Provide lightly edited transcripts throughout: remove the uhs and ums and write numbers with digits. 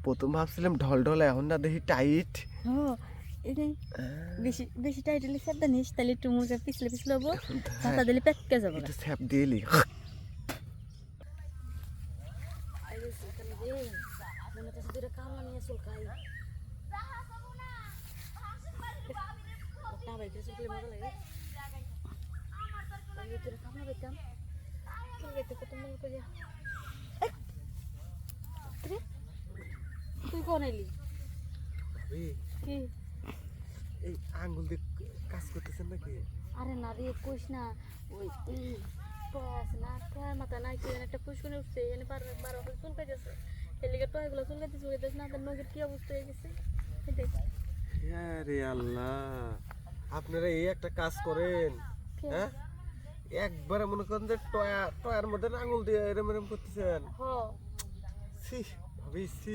প্রথম ভাবছিলাম ঢল ঢল, এখন না দেখি টাইট। ও এটাই বেশি বেশি টাইট হলে স্যাপটা নিস, তাহলে একটু মুখে পিছলে পিছলে হবো, ছাতা দিলে প্যাককে যাবো। এটা স্যাপ দিলি তুই কোন এলি কি? এই আঙ্গুল দিয়ে কাজ করতেছেন নাকি? আরে না রে কইস না, ওই টয় আছে না, টয় মাথা নাই কি একটা পুষ্কুনি উঠছে, এনে বারো চুলকাই যাচ্ছে, এর লিগে টয়গুলো চুলকাইতেছে না, তার নগের কি অবস্থা হয়ে গেছে। আরে আল্লাহ, আপনারা এই একটা কাজ করেন, হ্যাঁ? একবারে মনে করেন যে টয়ার মধ্যে আঙুল দিয়ে এরম এরম করতেছেন। ছি ভাবি, ছি।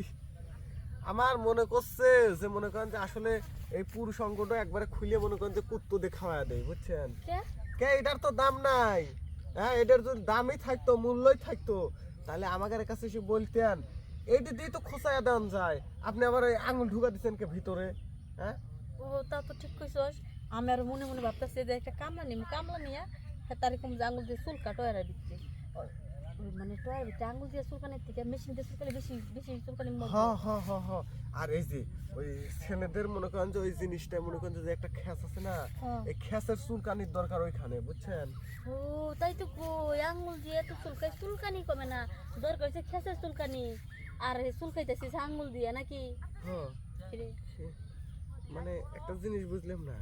আমার মনে করছে যে মনে করেন যে আসলে এই পুরুষ অঙ্গটা একবারে খুলে মনে করেন যে কুত্তো দিয়ে খাওয়া দেয়, বুঝছেন? কে এটার তো দাম নাই, হ্যাঁ? এটার যদি দামই থাকতো, মূল্যই থাকতো, তাহলে আমাদের কাছে এসে বলতেন এইটা দিয়ে তো খোঁচাইয়া দেওয়া যায়। আপনি আবার ওই আঙুল ঢুকা দিচ্ছেন কে ভিতরে, হ্যাঁ? ও তা তো ঠিক কইছস। আমি আর মনে মনে ভাবতেছি যে একটা কামলা নিয়ে তার এরকম আঙুল দিয়ে চুলকা টয়রা দিচ্ছে, মানে টয়ের ভিতরে আঙুল দিয়ে চুলকানের থেকে মেশিন দিয়ে চুলকালে বেশি বেশি চুলকানি। আর এই যে ওই ছেলেদের মনে করেন যে ওই জিনিসটা মনে করেন যে একটা খ্যাস আছে না, এই খ্যাসের চুলকানির দরকার ওইখানে, বুঝছেন? ও তাই তো কই, আঙুল দিয়ে তো চুলকানি কমে না, দরকার হচ্ছে খেসের চুলকানি, আর চুলকাইতেছিস আঙুল দিয়ে নাকি? মানে একটা জিনিস বুঝলাম না,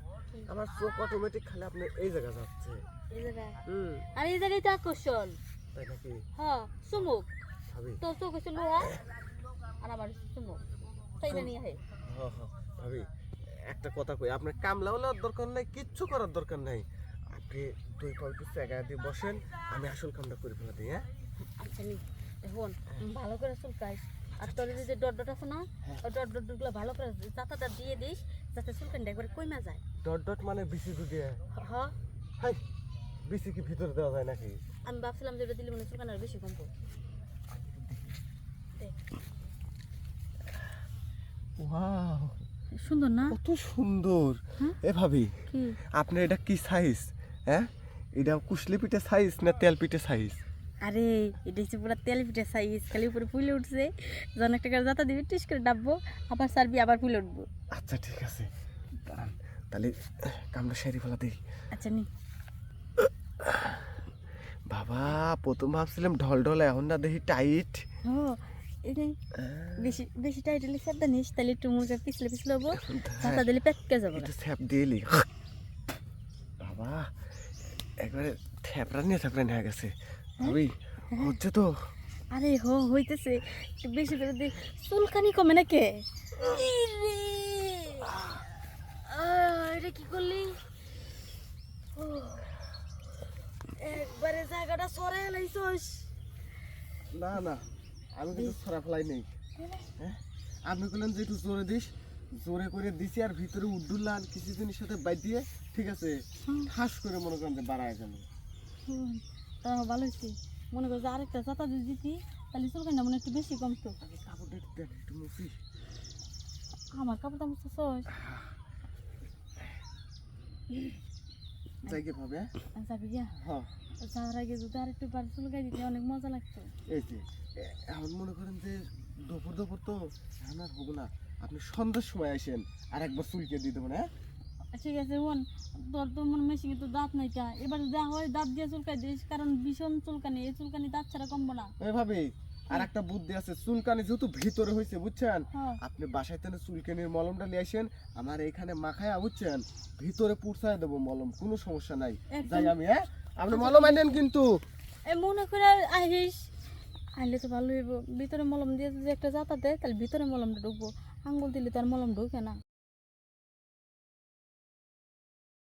আমার চোখ অটোমেটিক খালি আপনার এই জায়গা যাচ্ছে, এই জায়গায়। আর এই জায়গায় তো আকর্ষণ, তাই নাকি? হ্যাঁ চুমুক, ভাবি তোর চোখ হচ্ছে লোহা আর আমার চুমুক, তাই না নিয়ে ভাবি একটা কথা কই, আপনার কামলা হওয়ার দরকার নাই, কিচ্ছু করার দরকার নাই, আপনি দুই পাও একটু জায়গা দিয়ে বসেন, আমি আসল কামটা করে ফেলা দিই। হ্যাঁ আচ্ছা নি এখন ভালো করে চুলকাইস, আর তোর যে ডট আছে না, ওই ডট গুলো ভালো করে চাতাটা দিয়ে দিস, যাতে চুলকানিটা একবার কইমা যায়। ডট মানে বিসি দিয়ে? হ্যাঁ। হাই, বিসি কি ভিতরে দেওয়া যায় নাকি? আমি ভাবছিলাম যে এটা দিলে মানে চুলকানি আর বেশি কমবো। ওয়াও, সুন্দর না? কত সুন্দর। এ ভাবি, আপনার এটা কি সাইজ? হ্যাঁ, এটা কুশলি পিঠে সাইজ না তেল পিঠে সাইজ? আরে এটা হচ্ছে পুরো তেল পিঠে সাইজ, খালি উপরে ফুলে উঠছে, যখন একটা করে যাতা দিবি টিস করে ডাববো, আবার সারবি, আবার ফুলে উঠবো। আচ্ছা ঠিক আছে, দাঁড়ান তাহলে কামড়া সেরে ফেলা দিই। আচ্ছা নি বাবা, প্রথম ভাবছিলাম ঢল ঢল, এখন না দেখি টাইট। ও এটাই বেশি বেশি টাইট হলে স্যাপটা নিস, তাহলে একটু মুখে পিছলে পিছলে হবো, ছাতা দিলে প্যাককে যাবো। একটু স্যাপ দিলি বাবা, একবারে থ্যাপড়া নিয়ে গেছে। ভাবি হচ্ছে তো? আরে হইতেছে, একটু বেশি করে দে, চুলকানি কমে না কে? এটা কি করলি? একবারে জায়গাটা সরাই লাইছস। না না, আমি কিন্তু ছড়া ফেলাই নেই। হ্যাঁ, আপনি বললেন যে একটু জোরে দিস, জোরে করে দিছি, আর ভিতরে উড্ডুল্লান কিছু জিনিস সাথে বাই দিয়ে, ঠিক আছে, ঠাস করে মনে করেন যে বাড়ায় গেল। তা ভালো হয়েছে, মনে করছে আরেকটা চাতা যদি দিতি তাহলে চুলকানিটা মনে একটু বেশি কমতো। কাপড়টা একটু দেখ, একটু মুছি। আমার কাপড়টা মুছতেছস? যাইগে ভাবে যাবি গিয়া? হ্যাঁ, যাওয়ার আগে যদি আরেকটু বার চুলকাই দিতে অনেক মজা লাগতো। এই যে এখন মনে করেন যে দুপুর দুপুর তো এখন আর হবো না, আপনি সন্ধ্যার সময় আসেন আর একবার চুলকে দিয়ে দেবেন। হ্যাঁ ঠিক আছে বোন, তোর তো মনে মেশিনে তো দাঁত নাই কা, এবার যা হয় দাঁত দিয়ে চুলকাই দিস, কারণ ভীষণ চুলকানি, এই চুলকানি দাঁত ছাড়া কমবো না। ভাবি আর একটা বুদ্ধি আছে, চুলকানি যেহেতু ভিতরে হয়েছে, বুঝছেন, হ্যাঁ। আপনি বাসায় তেনে চুলকানির মলমটা নিয়ে আসেন, আমার এইখানে মাখায়া, বুঝছেন, ভিতরে পুড়ছায় দেবো মলম, কোনো সমস্যা নাই। যাই আমি, হ্যাঁ, আপনি মলম আনেন কিন্তু। এই মনে করে আহিস, আইলে তো ভালো হইব, ভিতরে মলম দিয়ে যদি একটা জাতা দেয় তাহলে ভিতরে মলমটা ঢুকবো, আঙ্গুল দিলে তো আর মলম ঢুকে না।